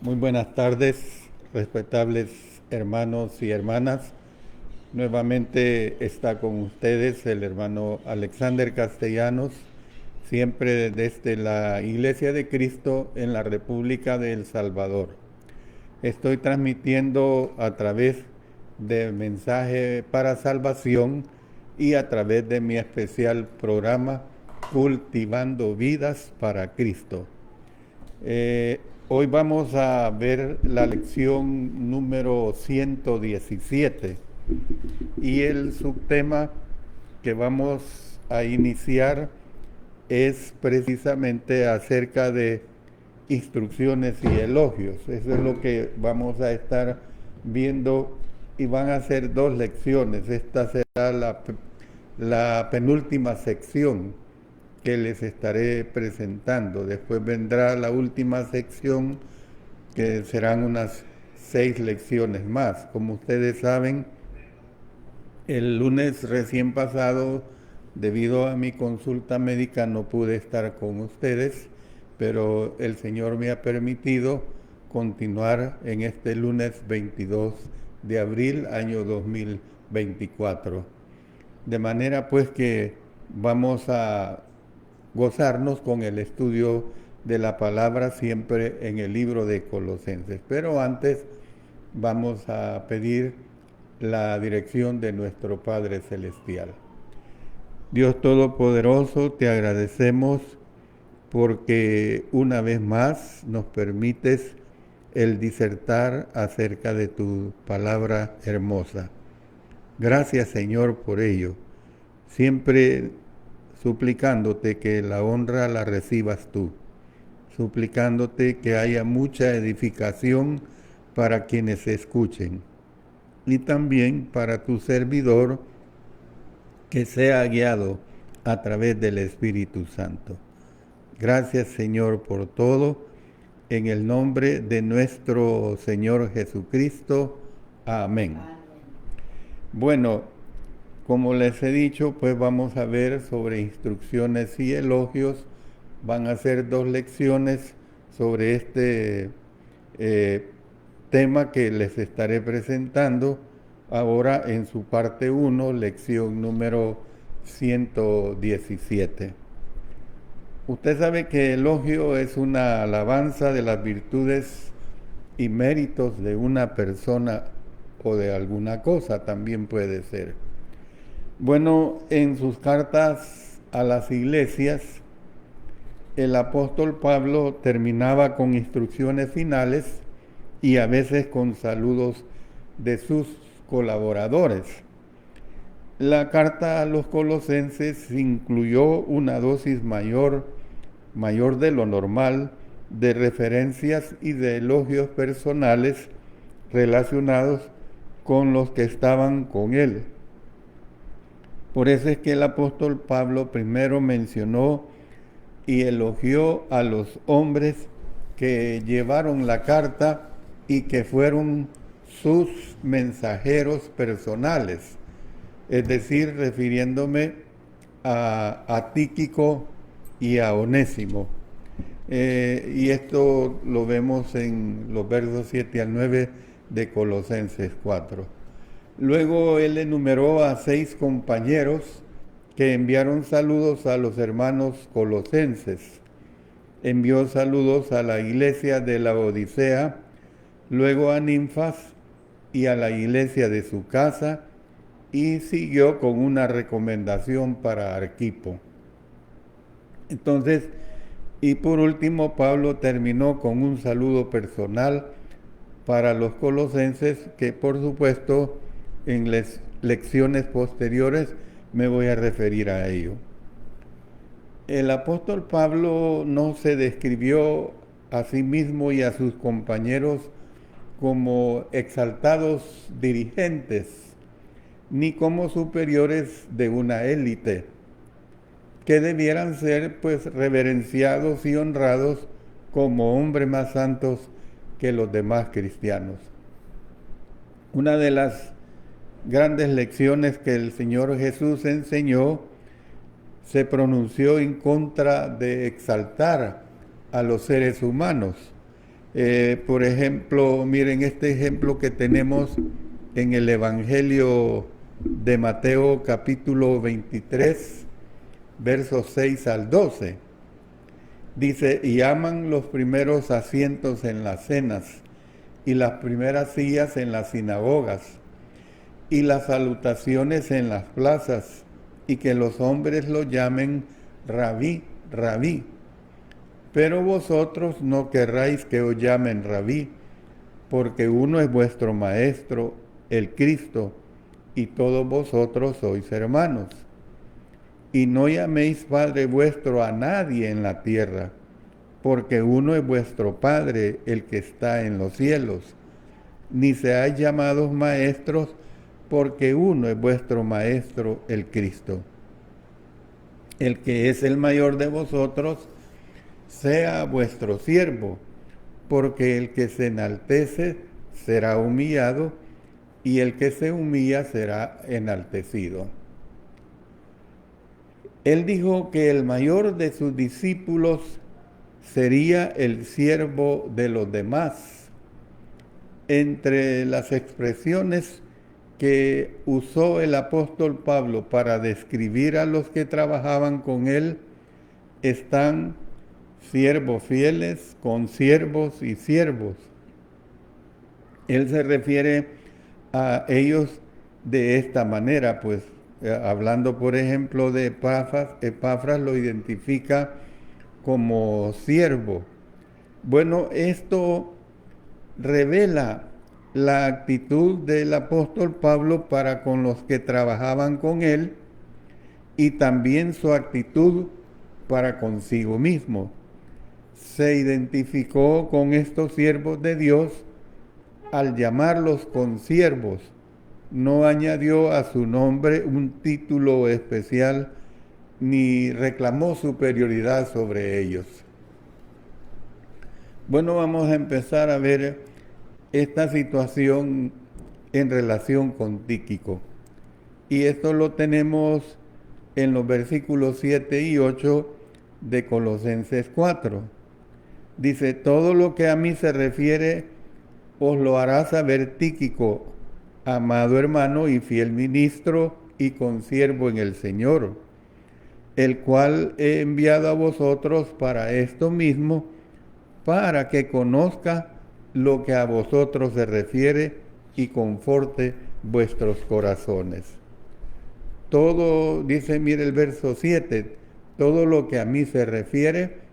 Muy buenas tardes, respetables hermanos y hermanas. Nuevamente está con ustedes el hermano Alexander Castellanos, siempre desde la Iglesia de Cristo en la República de El Salvador. Estoy transmitiendo a través de Mensaje para Salvación y a través de mi especial programa Cultivando Vidas para Cristo. Hoy vamos a ver la lección número 117 y el subtema que vamos a iniciar es precisamente acerca de instrucciones y elogios. Eso es lo que vamos a estar viendo y van a ser dos lecciones. Esta será la penúltima sección que les estaré presentando. Después vendrá la última sección, que serán unas 6 lecciones más. Como ustedes saben, el lunes recién pasado, debido a mi consulta médica, no pude estar con ustedes, pero el Señor me ha permitido continuar en este lunes 22 de abril, año 2024. De manera pues que vamos a gozarnos con el estudio de la palabra siempre en el libro de Colosenses. Pero antes vamos a pedir la dirección de nuestro Padre Celestial. Dios Todopoderoso, te agradecemos porque una vez más nos permites el disertar acerca de tu palabra hermosa. Gracias, Señor, por ello. Siempre suplicándote que la honra la recibas tú, suplicándote que haya mucha edificación para quienes escuchen y también para tu servidor, que sea guiado a través del Espíritu Santo. Gracias, Señor, por todo, en el nombre de nuestro Señor Jesucristo. Amén. Bueno, como les he dicho, pues vamos a ver sobre instrucciones y elogios. Van a ser 2 lecciones sobre este tema que les estaré presentando ahora en su parte 1, lección número 117. Usted sabe que elogio es una alabanza de las virtudes y méritos de una persona o de alguna cosa, también puede ser. Bueno, en sus cartas a las iglesias, el apóstol Pablo terminaba con instrucciones finales y a veces con saludos de sus colaboradores. La carta a los colosenses incluyó una dosis mayor de lo normal de referencias y de elogios personales relacionados con los que estaban con él. Por eso es que el apóstol Pablo primero mencionó y elogió a los hombres que llevaron la carta y que fueron sus mensajeros personales, es decir, refiriéndome a Tíquico y a Onésimo. Y esto lo vemos en los versos 7 al 9 de Colosenses 4. Luego él enumeró a 6 compañeros que enviaron saludos a los hermanos colosenses. Envió saludos a la iglesia de la Odisea, luego a Ninfas y a la iglesia de su casa, y siguió con una recomendación para Arquipo. Entonces, y por último, Pablo terminó con un saludo personal para los colosenses, que por supuesto en las lecciones posteriores me voy a referir a ello. El apóstol Pablo no se describió a sí mismo y a sus compañeros como exaltados dirigentes, ni como superiores de una élite, que debieran ser pues reverenciados y honrados como hombres más santos que los demás cristianos. Una de las grandes lecciones que el Señor Jesús enseñó se pronunció en contra de exaltar a los seres humanos. Por ejemplo, miren este ejemplo que tenemos en el Evangelio de Mateo capítulo 23, versos 6 al 12. Dice, y aman los primeros asientos en las cenas y las primeras sillas en las sinagogas y las salutaciones en las plazas, y que los hombres lo llamen rabí, rabí. Pero vosotros no querráis que os llamen rabí, porque uno es vuestro maestro, el Cristo, y todos vosotros sois hermanos. Y no llaméis Padre vuestro a nadie en la tierra, porque uno es vuestro Padre, el que está en los cielos. Ni seáis llamados maestros, porque uno es vuestro Maestro, el Cristo. El que es el mayor de vosotros, sea vuestro siervo, porque el que se enaltece será humillado, y el que se humilla será enaltecido. Él dijo que el mayor de sus discípulos sería el siervo de los demás. Entre las expresiones que usó el apóstol Pablo para describir a los que trabajaban con él están siervos fieles, consiervos y siervos. Él se refiere a ellos de esta manera, pues hablando por ejemplo de Epafras lo identifica como siervo. Bueno, esto revela la actitud del apóstol Pablo para con los que trabajaban con él y también su actitud para consigo mismo. Se identificó con estos siervos de Dios al llamarlos consiervos. No añadió a su nombre un título especial ni reclamó superioridad sobre ellos. Bueno, vamos a empezar a ver esta situación en relación con Tíquico. Y esto lo tenemos en los versículos 7 y 8 de Colosenses 4. Dice, todo lo que a mí se refiere os lo hará saber Tíquico, amado hermano y fiel ministro y consiervo en el Señor, el cual he enviado a vosotros para esto mismo, para que conozca lo que a vosotros se refiere y conforte vuestros corazones. Todo, dice, mire el verso 7, todo lo que a mí se refiere,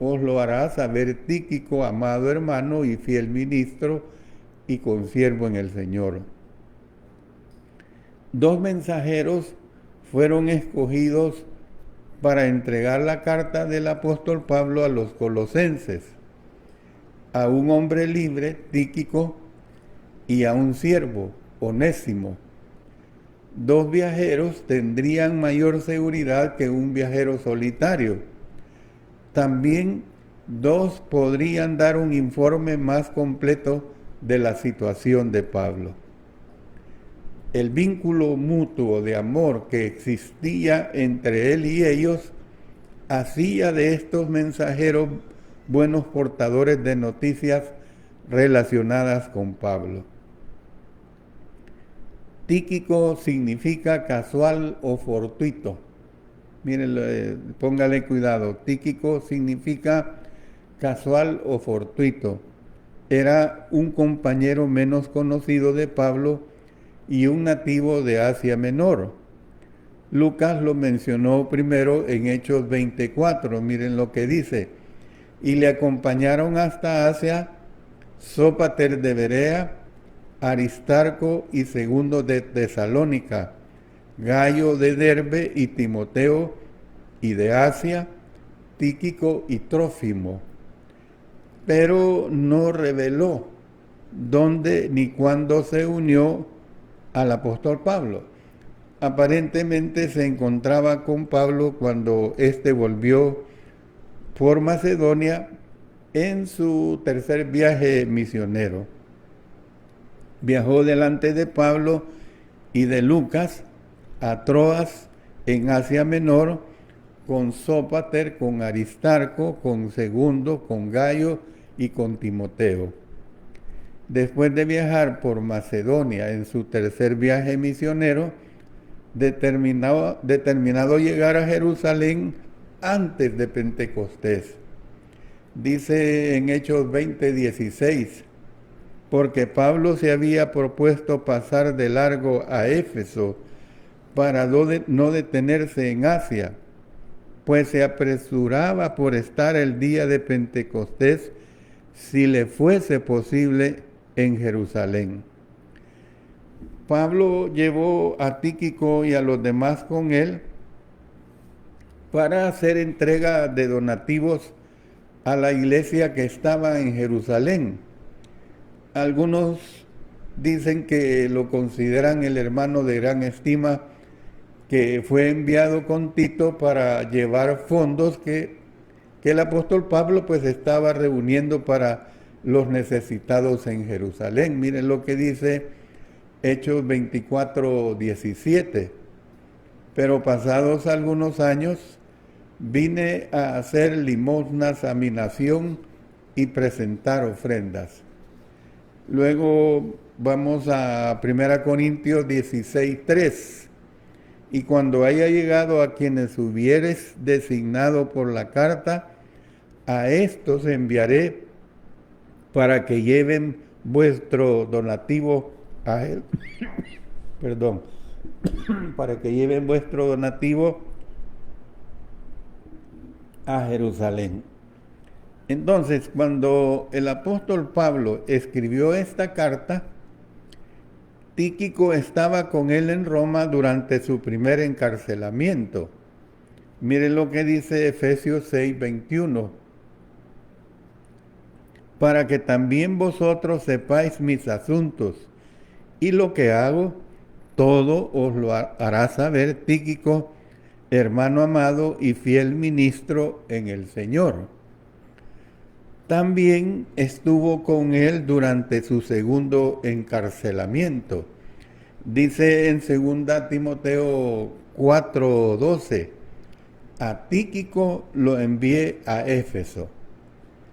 os lo hará saber Tíquico, amado hermano y fiel ministro y consiervo en el Señor. Dos mensajeros fueron escogidos para entregar la carta del apóstol Pablo a los colosenses, a un hombre libre, Tíquico, y a un siervo, Onésimo. Dos viajeros tendrían mayor seguridad que un viajero solitario. También dos podrían dar un informe más completo de la situación de Pablo. El vínculo mutuo de amor que existía entre él y ellos hacía de estos mensajeros buenos portadores de noticias relacionadas con Pablo. Tíquico significa casual o fortuito. Miren, póngale cuidado. Tíquico significa casual o fortuito. Era un compañero menos conocido de Pablo y un nativo de Asia Menor. Lucas lo mencionó primero en Hechos 24. Miren lo que dice. Y le acompañaron hasta Asia Sópater de Berea, Aristarco y Segundo de Tesalónica, Gayo de Derbe y Timoteo, y de Asia, Tíquico y Trófimo. Pero no reveló dónde ni cuándo se unió al apóstol Pablo. Aparentemente se encontraba con Pablo cuando éste volvió por Macedonia en su tercer viaje misionero. Viajó delante de Pablo y de Lucas a Troas en Asia Menor con Sópater, con Aristarco, con Segundo, con Gayo y con Timoteo. Después de viajar por Macedonia en su tercer viaje misionero, determinado llegar a Jerusalén antes de Pentecostés. Dice en Hechos 20:16, porque Pablo se había propuesto pasar de largo a Éfeso para no detenerse en Asia, pues se apresuraba por estar el día de Pentecostés, si le fuese posible, en Jerusalén. Pablo llevó a Tíquico y a los demás con él para hacer entrega de donativos a la iglesia que estaba en Jerusalén. Algunos dicen que lo consideran el hermano de gran estima, que fue enviado con Tito para llevar fondos que el apóstol Pablo pues estaba reuniendo para los necesitados en Jerusalén. Miren lo que dice Hechos 24:17. Pero pasados algunos años vine a hacer limosnas a mi nación y presentar ofrendas. Luego vamos a 1 Corintios 16:3. Y cuando haya llegado a quienes hubieres designado por la carta, a estos enviaré para que lleven vuestro donativo a él. Perdón. Para que lleven vuestro donativo a Jerusalén. Entonces, cuando el apóstol Pablo escribió esta carta, Tíquico estaba con él en Roma durante su primer encarcelamiento. Miren lo que dice Efesios 6:21. Para que también vosotros sepáis mis asuntos, y lo que hago, todo os lo hará saber Tíquico, hermano amado y fiel ministro en el Señor. También estuvo con él durante su segundo encarcelamiento. Dice en 2 Timoteo 4:12, a Tíquico lo envié a Éfeso.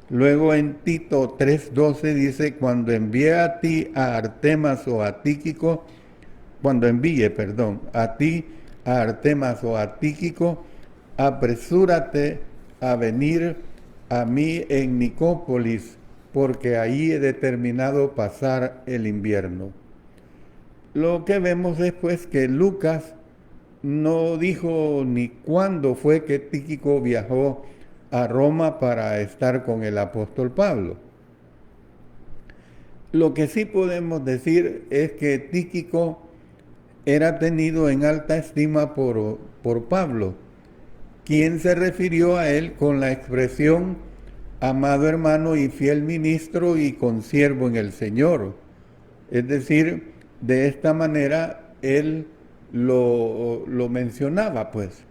Luego en Tito 3:12 dice, cuando envíe a ti a Artemas o a Tíquico, a Artemas o a Tíquico, apresúrate a venir a mí en Nicópolis, porque ahí he determinado pasar el invierno. Lo que vemos es pues que Lucas no dijo ni cuándo fue que Tíquico viajó a Roma para estar con el apóstol Pablo. Lo que sí podemos decir es que Tíquico era tenido en alta estima por Pablo, quien se refirió a él con la expresión amado hermano y fiel ministro y consiervo en el Señor. Es decir, de esta manera él lo mencionaba, pues.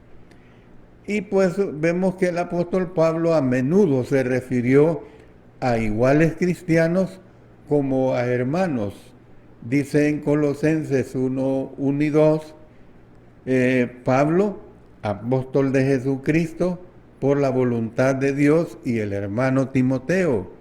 Y pues vemos que el apóstol Pablo a menudo se refirió a iguales cristianos como a hermanos. Dice en Colosenses 1:1 y 2, Pablo, apóstol de Jesucristo, por la voluntad de Dios, y el hermano Timoteo,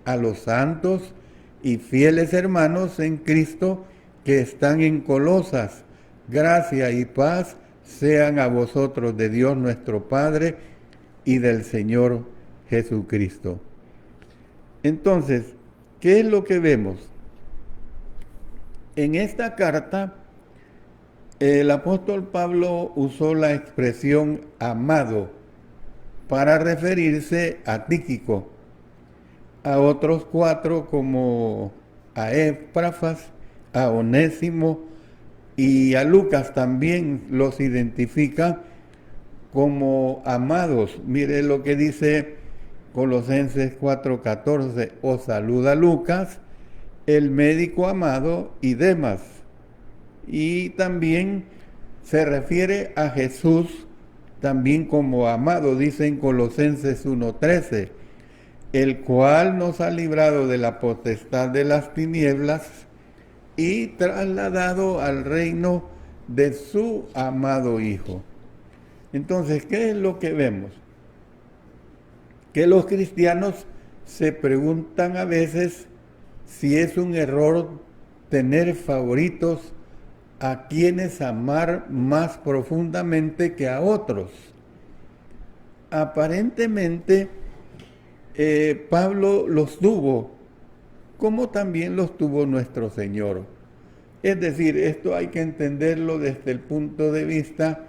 a los santos y fieles hermanos en Cristo que están en Colosas, gracia y paz sean a vosotros de Dios nuestro Padre y del Señor Jesucristo. Entonces, ¿qué es lo que vemos? En esta carta, el apóstol Pablo usó la expresión amado para referirse a Tíquico, a otros 4 como a Epafras, a Onésimo y a Lucas también los identifica como amados. Mire lo que dice Colosenses 4:14, os saluda Lucas, el médico amado, y Demas. Y también se refiere a Jesús también como amado, dice en Colosenses 1:13, el cual nos ha librado de la potestad de las tinieblas y trasladado al reino de su amado Hijo. Entonces, ¿qué es lo que vemos? Que los cristianos se preguntan a veces si es un error tener favoritos a quienes amar más profundamente que a otros. Aparentemente, Pablo los tuvo, como también los tuvo nuestro Señor. Es decir, esto hay que entenderlo desde el punto de vista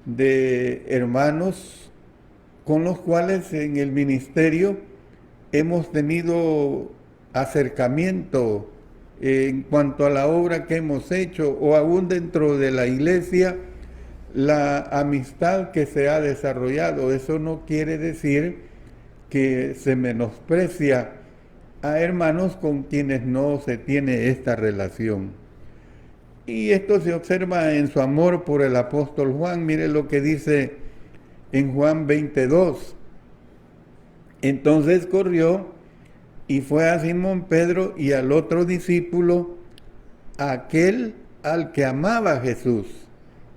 de hermanos con los cuales en el ministerio hemos tenido acercamiento en cuanto a la obra que hemos hecho, o aún dentro de la iglesia, la amistad que se ha desarrollado. Eso no quiere decir que se menosprecia a hermanos con quienes no se tiene esta relación. Y esto se observa en su amor por el apóstol Juan. Mire lo que dice en Juan 22. Entonces corrió y fue a Simón Pedro y al otro discípulo, aquel al que amaba Jesús,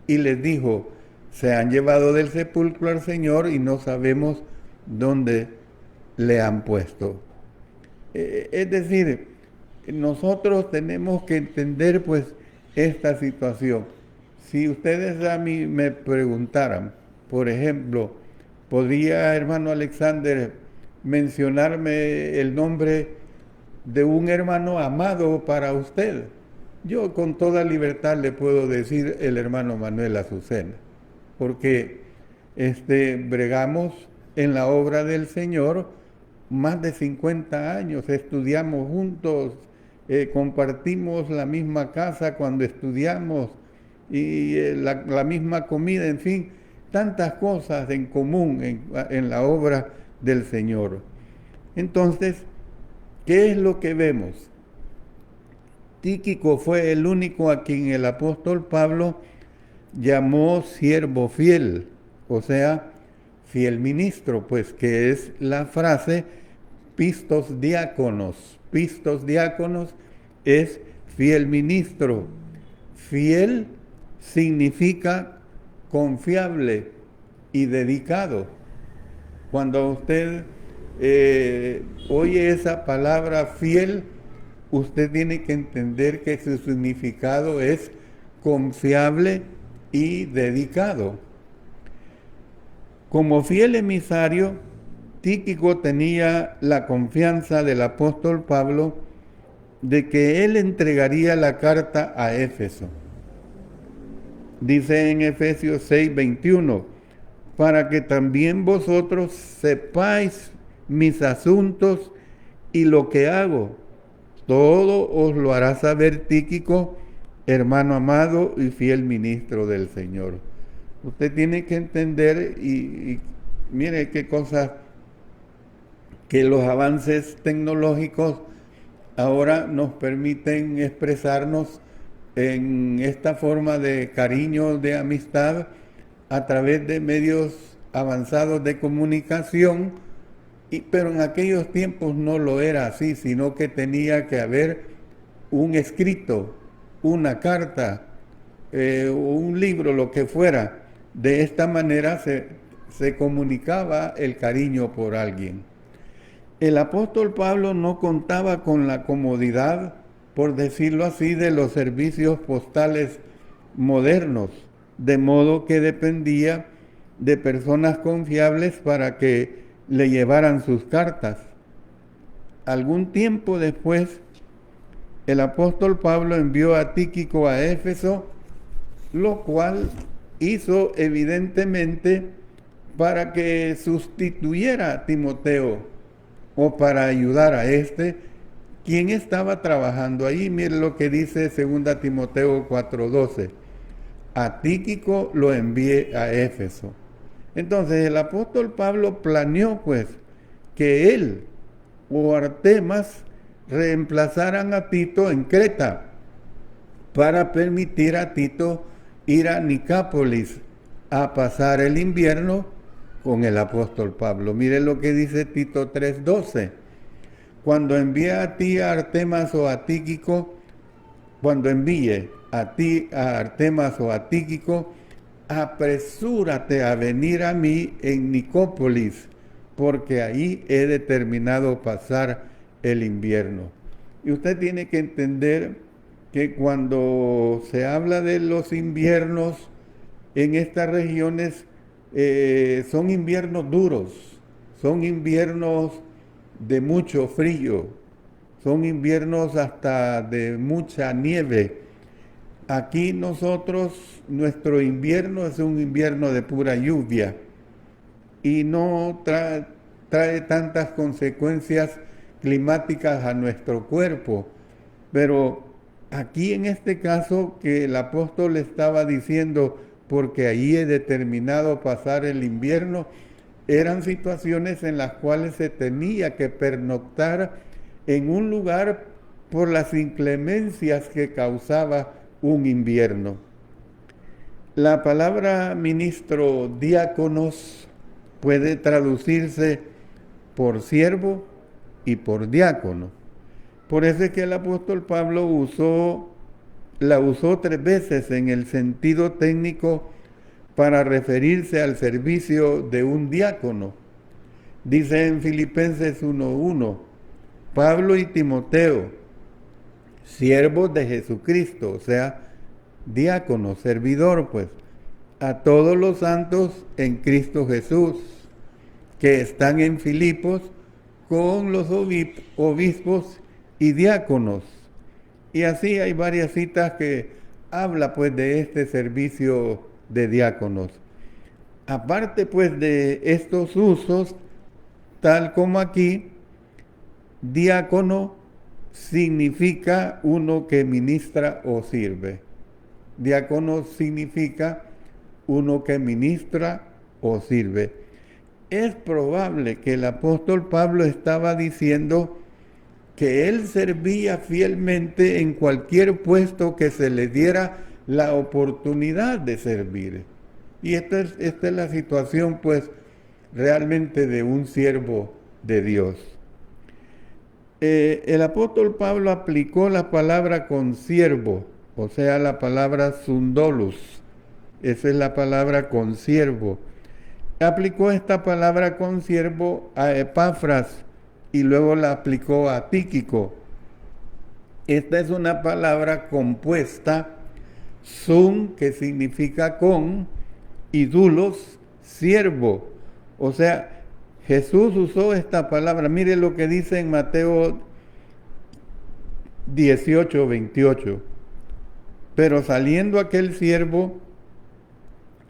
y les dijo: se han llevado del sepulcro al Señor y no sabemos dónde le han puesto. Es decir, nosotros tenemos que entender pues esta situación. Si ustedes a mí me preguntaran, por ejemplo, ¿podría, hermano Alexander, mencionarme el nombre de un hermano amado para usted? Yo con toda libertad le puedo decir el hermano Manuel Azucena, porque bregamos en la obra del Señor más de 50 años, estudiamos juntos, compartimos la misma casa cuando estudiamos y la misma comida, en fin, tantas cosas en común en la obra del Señor. Entonces, ¿qué es lo que vemos? Tíquico fue el único a quien el apóstol Pablo llamó siervo fiel, o sea, fiel ministro, pues que es la frase pistos diáconos. Pistos diáconos es fiel ministro. Fiel significa confiable y dedicado. Cuando usted oye esa palabra fiel, usted tiene que entender que su significado es confiable y dedicado. Como fiel emisario, Tíquico tenía la confianza del apóstol Pablo de que él entregaría la carta a Éfeso. Dice en Efesios 6:21, para que también vosotros sepáis mis asuntos y lo que hago. Todo os lo hará saber Tíquico, hermano amado y fiel ministro del Señor. Usted tiene que entender, y mire qué cosas, que los avances tecnológicos ahora nos permiten expresarnos en esta forma de cariño, de amistad, a través de medios avanzados de comunicación, pero en aquellos tiempos no lo era así, sino que tenía que haber un escrito, una carta, un libro, lo que fuera. De esta manera se comunicaba el cariño por alguien. El apóstol Pablo no contaba con la comodidad, por decirlo así, de los servicios postales modernos, de modo que dependía de personas confiables para que le llevaran sus cartas. Algún tiempo después, el apóstol Pablo envió a Tíquico a Éfeso, lo cual hizo evidentemente para que sustituyera a Timoteo, o para ayudar a quien estaba trabajando ahí. Mire lo que dice 2 Timoteo 4:12. A Tíquico lo envié a Éfeso. Entonces el apóstol Pablo planeó pues que él o Artemas reemplazaran a Tito en Creta para permitir a Tito ir a Nicápolis a pasar el invierno con el apóstol Pablo. Mire lo que dice Tito 3:12. Cuando envíe a ti a Artemas o a Tíquico, cuando envíe a ti a Artemas o a Tíquico, apresúrate a venir a mí en Nicópolis, porque ahí he determinado pasar el invierno. Y usted tiene que entender que cuando se habla de los inviernos en estas regiones, son inviernos duros, son inviernos de mucho frío, son inviernos hasta de mucha nieve. Aquí nosotros, nuestro invierno es un invierno de pura lluvia y no trae tantas consecuencias climáticas a nuestro cuerpo. Pero aquí en este caso que el apóstol estaba diciendo, porque ahí he determinado pasar el invierno, eran situaciones en las cuales se tenía que pernoctar en un lugar por las inclemencias que causaba un invierno. La palabra ministro, diáconos, puede traducirse por siervo y por diácono. Por eso es que el apóstol Pablo la usó 3 veces en el sentido técnico para referirse al servicio de un diácono. Dice en Filipenses 1:1, Pablo y Timoteo, siervos de Jesucristo, o sea, diácono, servidor, pues, a todos los santos en Cristo Jesús, que están en Filipos con los obispos y diáconos. Y así hay varias citas que habla pues de este servicio de diáconos. Aparte pues de estos usos, tal como aquí, diácono significa uno que ministra o sirve. Diácono significa uno que ministra o sirve. Es probable que el apóstol Pablo estaba diciendo que él servía fielmente en cualquier puesto que se le diera la oportunidad de servir. Y esta es la situación, pues, realmente de un siervo de Dios. El apóstol Pablo aplicó la palabra consiervo, o sea, la palabra sundolus. Esa es la palabra consiervo. Aplicó esta palabra consiervo a Epafras y luego la aplicó a Tíquico. Esta es una palabra compuesta, sun, que significa con, y dulos, siervo. O sea, Jesús usó esta palabra. Mire lo que dice en Mateo 18:28. Pero saliendo aquel siervo,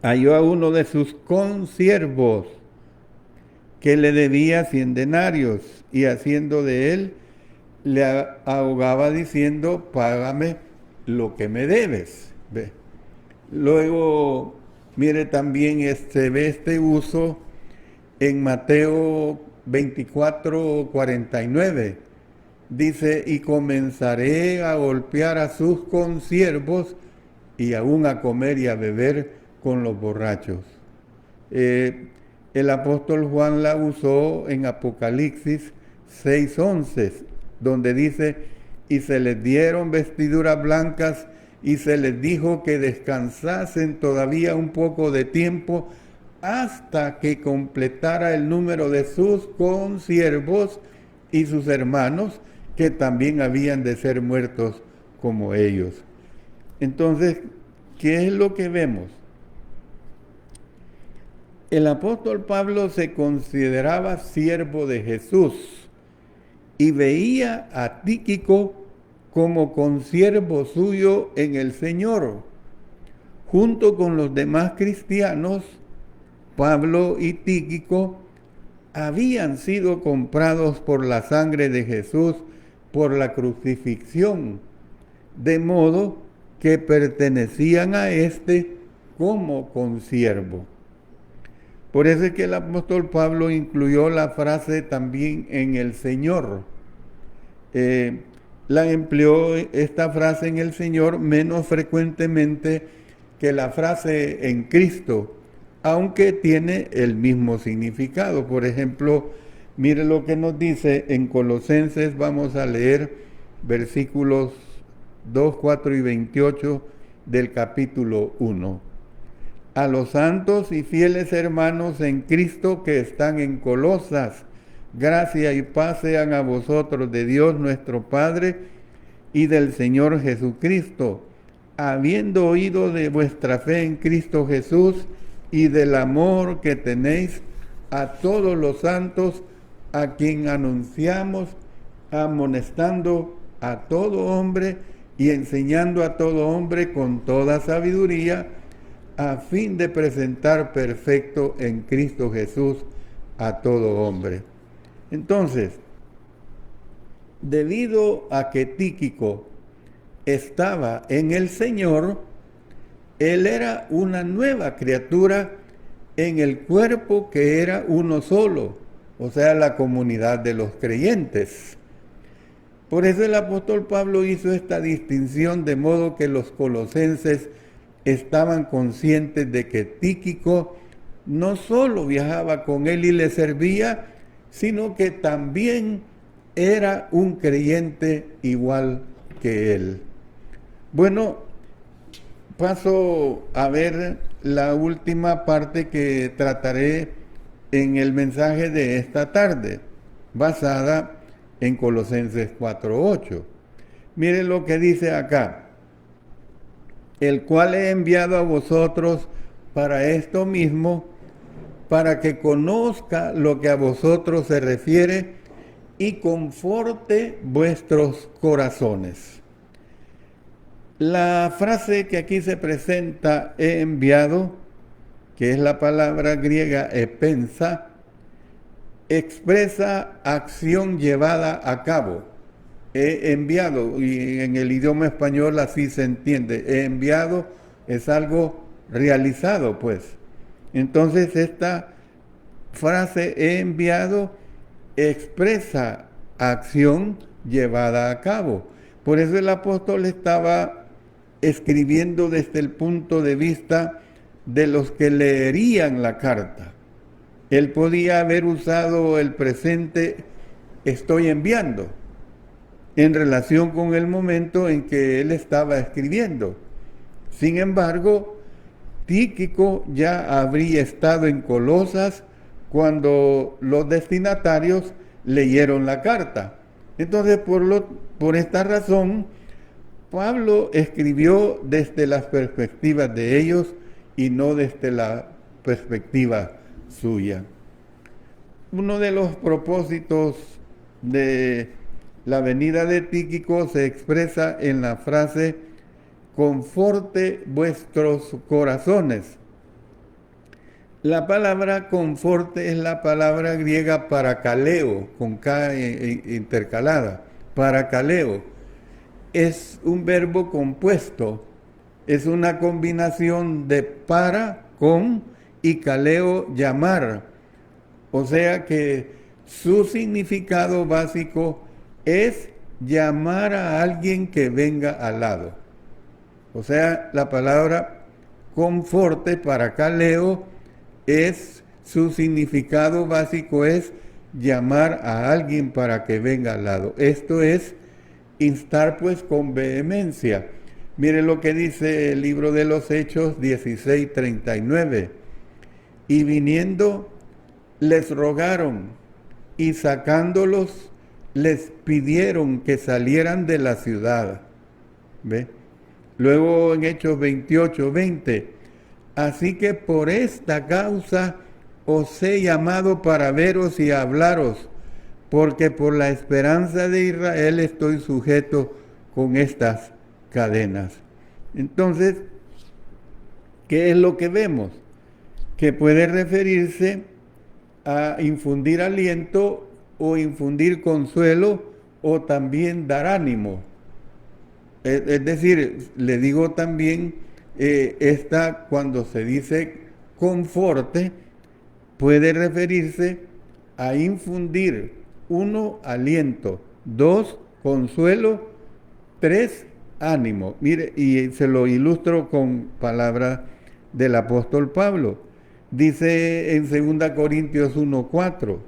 halló a uno de sus consiervos que le debía 100 denarios y haciendo de él, le ahogaba diciendo, págame lo que me debes. ¿Ve? Luego, mire también ve este uso en Mateo 24:49. Dice, y comenzaré a golpear a sus consiervos y aún a comer y a beber con los borrachos. El apóstol Juan la usó en Apocalipsis 6:11, donde dice, y se les dieron vestiduras blancas y se les dijo que descansasen todavía un poco de tiempo hasta que completara el número de sus consiervos y sus hermanos, que también habían de ser muertos como ellos. Entonces, ¿qué es lo que vemos? El apóstol Pablo se consideraba siervo de Jesús y veía a Tíquico como consiervo suyo en el Señor. Junto con los demás cristianos, Pablo y Tíquico habían sido comprados por la sangre de Jesús por la crucifixión, de modo que pertenecían a éste como consiervo. Por eso es que el apóstol Pablo incluyó la frase también en el Señor. La empleó esta frase en el Señor menos frecuentemente que la frase en Cristo, aunque tiene el mismo significado. Por ejemplo, mire lo que nos dice en Colosenses, vamos a leer versículos 2, 4 y 28 del capítulo 1. a los santos y fieles hermanos en Cristo que están en Colosas. Gracia y paz sean a vosotros de Dios nuestro Padre y del Señor Jesucristo, habiendo oído de vuestra fe en Cristo Jesús y del amor que tenéis a todos los santos, a quien anunciamos, amonestando a todo hombre y enseñando a todo hombre con toda sabiduría, a fin de presentar perfecto en Cristo Jesús a todo hombre. Entonces, debido a que Tíquico estaba en el Señor, él era una nueva criatura en el cuerpo que era uno solo, o sea, la comunidad de los creyentes. Por eso el apóstol Pablo hizo esta distinción, de modo que los colosenses estaban conscientes de que Tíquico no solo viajaba con él y le servía, sino que también era un creyente igual que él. Bueno, paso a ver la última parte que trataré en el mensaje de esta tarde, basada en Colosenses 4:8. Miren lo que dice acá: el cual he enviado a vosotros para esto mismo, para que conozca lo que a vosotros se refiere y conforte vuestros corazones. La frase que aquí se presenta, he enviado, que es la palabra griega epensa, expresa acción llevada a cabo. He enviado, y en el idioma español así se entiende. He enviado es algo realizado, pues. Entonces esta frase, he enviado, expresa acción llevada a cabo. Por eso el apóstol estaba escribiendo desde el punto de vista de los que leerían la carta. Él podía haber usado el presente estoy enviando en relación con el momento en que él estaba escribiendo. Sin embargo, Tíquico ya habría estado en Colosas cuando los destinatarios leyeron la carta. Entonces, por esta razón, Pablo escribió desde las perspectivas de ellos y no desde la perspectiva suya. Uno de los propósitos de la venida de Tíquico se expresa en la frase conforte vuestros corazones. La palabra conforte es la palabra griega parakaleo, con K intercalada. Parakaleo es un verbo compuesto, es una combinación de para, con, y kaleo, llamar. O sea que su significado básico es llamar a alguien que venga al lado. O sea, la palabra conforte, parakaleo, su significado básico es llamar a alguien para que venga al lado. Esto es instar pues con vehemencia. Miren lo que dice el libro de los Hechos 16:39. Y viniendo les rogaron y sacándolos les pidieron que salieran de la ciudad. ¿Ve? Luego en Hechos 28:20. Así que por esta causa os he llamado para veros y hablaros, porque por la esperanza de Israel estoy sujeto con estas cadenas. Entonces, ¿qué es lo que vemos? Que puede referirse a infundir aliento o infundir consuelo o también dar ánimo. Es decir, le digo también, cuando se dice conforte, puede referirse a infundir, 1, aliento, 2, consuelo, 3, ánimo. Mire, y se lo ilustro con palabras del apóstol Pablo. Dice en 2 Corintios 1:4,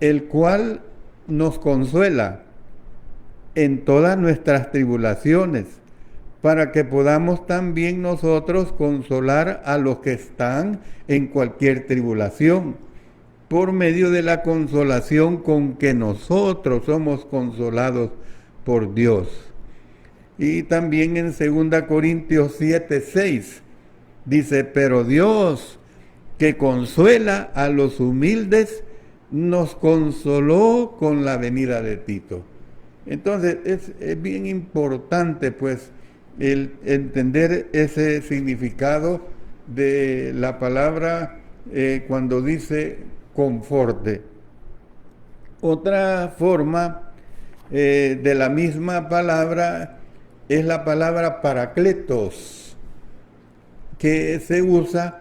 el cual nos consuela en todas nuestras tribulaciones, para que podamos también nosotros consolar a los que están en cualquier tribulación, por medio de la consolación con que nosotros somos consolados por Dios. Y también en 2 Corintios 7:6 dice, pero Dios, que consuela a los humildes, nos consoló con la venida de Tito. Entonces es bien importante pues el entender ese significado de la palabra cuando dice conforte. Otra forma de la misma palabra es la palabra paracletos, que se usa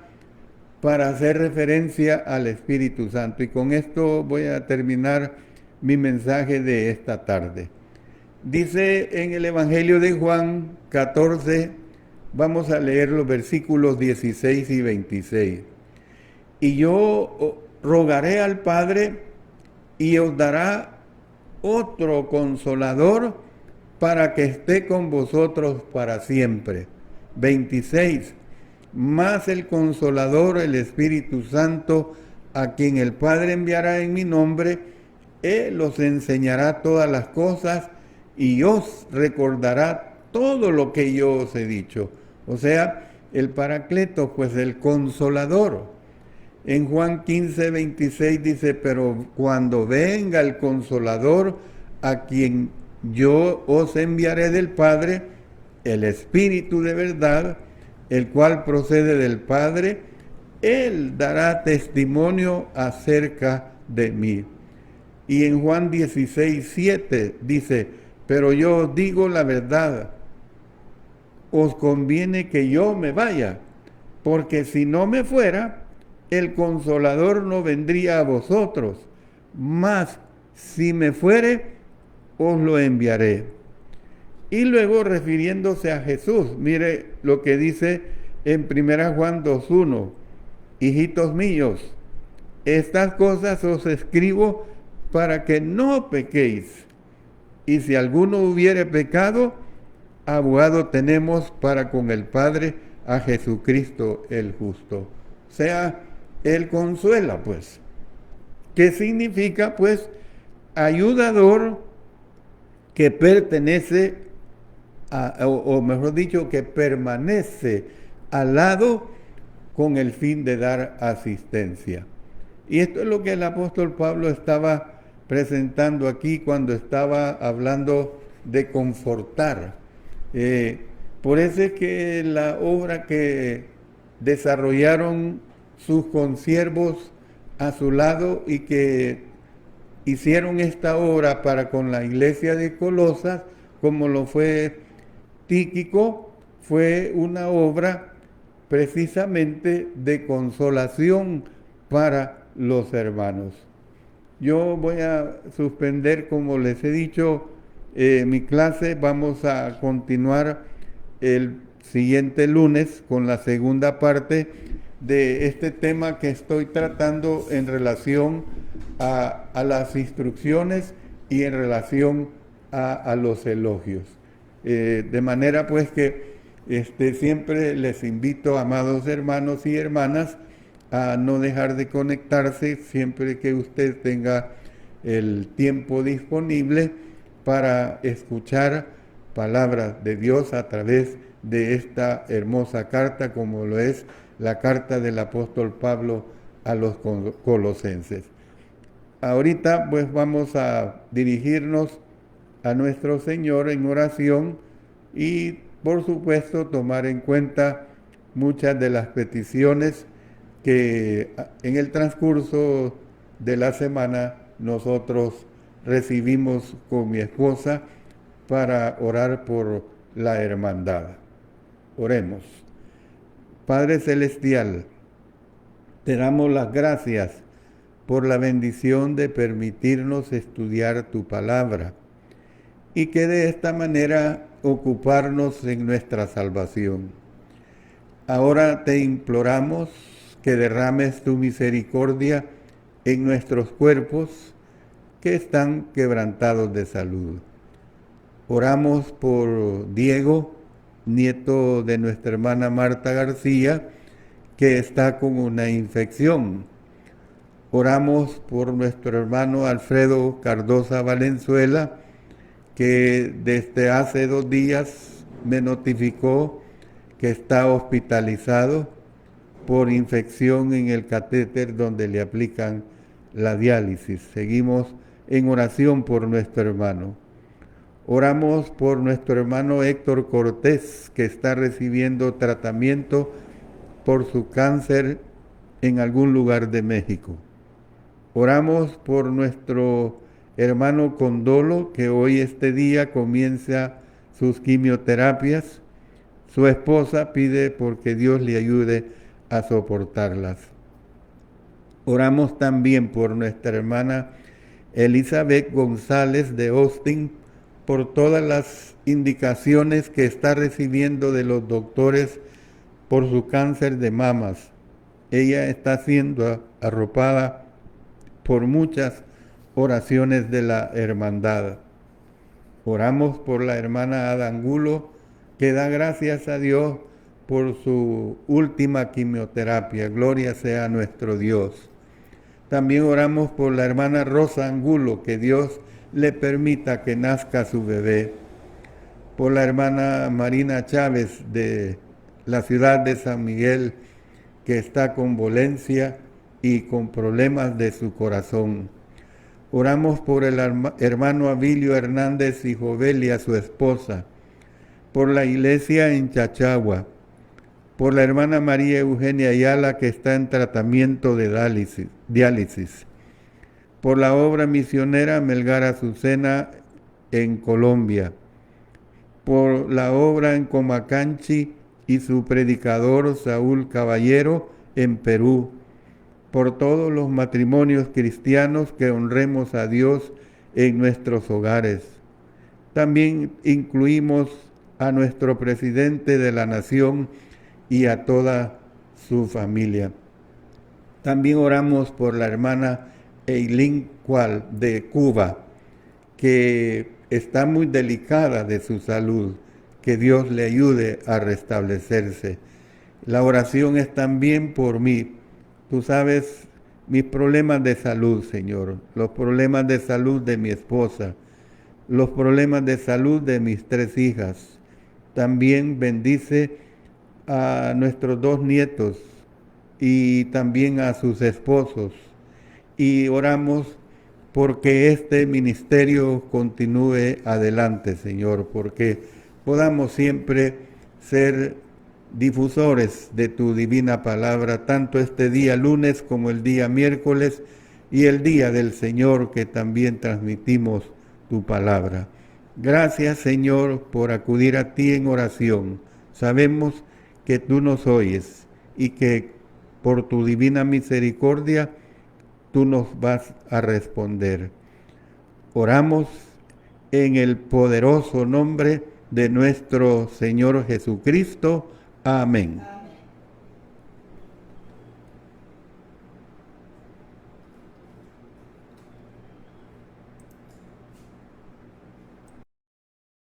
para hacer referencia al Espíritu Santo. Y con esto voy a terminar mi mensaje de esta tarde. Dice en el Evangelio de Juan 14, vamos a leer los versículos 16 y 26. Y yo rogaré al Padre y os dará otro consolador para que esté con vosotros para siempre. 26. Más el Consolador, el Espíritu Santo, a quien el Padre enviará en mi nombre, Él os enseñará todas las cosas y os recordará todo lo que yo os he dicho. O sea, el Paracleto, pues el Consolador. En Juan 15:26 dice, pero cuando venga el Consolador, a quien yo os enviaré del Padre, el Espíritu de verdad, el cual procede del Padre, Él dará testimonio acerca de mí. Y en Juan 16:7 dice, pero yo os digo la verdad, os conviene que yo me vaya, porque si no me fuera, el Consolador no vendría a vosotros, mas si me fuere, os lo enviaré. Y luego refiriéndose a Jesús, mire lo que dice en 1 Juan 2:1, hijitos míos, estas cosas os escribo para que no pequéis. Y si alguno hubiere pecado, abogado tenemos para con el Padre a Jesucristo el justo. O sea, Él consuela, pues. ¿Qué significa? Pues, ayudador que pertenece o mejor dicho, que permanece al lado con el fin de dar asistencia. Y esto es lo que el apóstol Pablo estaba presentando aquí cuando estaba hablando de confortar. Por eso es que la obra que desarrollaron sus consiervos a su lado y que hicieron esta obra para con la iglesia de Colosas, como lo fue Tíquico, fue una obra precisamente de consolación para los hermanos. Yo voy a suspender, como les he dicho, mi clase. Vamos a continuar el siguiente lunes con la segunda parte de este tema que estoy tratando en relación a las instrucciones y en relación a los elogios. De manera pues que siempre les invito, amados hermanos y hermanas, a no dejar de conectarse siempre que usted tenga el tiempo disponible para escuchar palabras de Dios a través de esta hermosa carta, como lo es la carta del apóstol Pablo a los colosenses. Ahorita pues vamos a dirigirnos a nuestro Señor en oración y por supuesto tomar en cuenta muchas de las peticiones que en el transcurso de la semana nosotros recibimos con mi esposa para orar por la hermandad. Oremos. Padre Celestial, te damos las gracias por la bendición de permitirnos estudiar tu palabra y que de esta manera ocuparnos en nuestra salvación. Ahora te imploramos que derrames tu misericordia en nuestros cuerpos que están quebrantados de salud. Oramos por Diego, nieto de nuestra hermana Marta García, que está con una infección. Oramos por nuestro hermano Alfredo Cardosa Valenzuela, que desde hace 2 días me notificó que está hospitalizado por infección en el catéter donde le aplican la diálisis. Seguimos en oración por nuestro hermano. Oramos por nuestro hermano Héctor Cortés, que está recibiendo tratamiento por su cáncer en algún lugar de México. Oramos por nuestro hermano Condolo, que hoy este día comienza sus quimioterapias. Su esposa pide porque Dios le ayude a soportarlas. Oramos también por nuestra hermana Elizabeth González de Austin, por todas las indicaciones que está recibiendo de los doctores por su cáncer de mamas. Ella está siendo arropada por muchas oraciones de la hermandad. Oramos por la hermana Ada Angulo, que da gracias a Dios por su última quimioterapia. Gloria sea a nuestro Dios. También oramos por la hermana Rosa Angulo, que Dios le permita que nazca su bebé. Por la hermana Marina Chávez de la ciudad de San Miguel, que está con dolencia y con problemas de su corazón. Oramos por el hermano Abilio Hernández y Jovelia, su esposa, por la iglesia en Chachagua, por la hermana María Eugenia Ayala, que está en tratamiento de diálisis, por la obra misionera Melgar Azucena en Colombia, por la obra en Comacanchi y su predicador Saúl Caballero en Perú, por todos los matrimonios cristianos que honremos a Dios en nuestros hogares. También incluimos a nuestro presidente de la nación y a toda su familia. También oramos por la hermana Eileen Cual de Cuba, que está muy delicada de su salud, que Dios le ayude a restablecerse. La oración es también por mí. Tú sabes mis problemas de salud, Señor, los problemas de salud de mi esposa, los problemas de salud de mis 3 hijas. También bendice a nuestros 2 nietos y también a sus esposos. Y oramos porque este ministerio continúe adelante, Señor, porque podamos siempre ser difusores de tu divina palabra, tanto este día lunes como el día miércoles y el día del Señor, que también transmitimos tu palabra. Gracias, Señor, por acudir a ti en oración. Sabemos que tú nos oyes y que por tu divina misericordia tú nos vas a responder. Oramos en el poderoso nombre de nuestro Señor Jesucristo. Amén.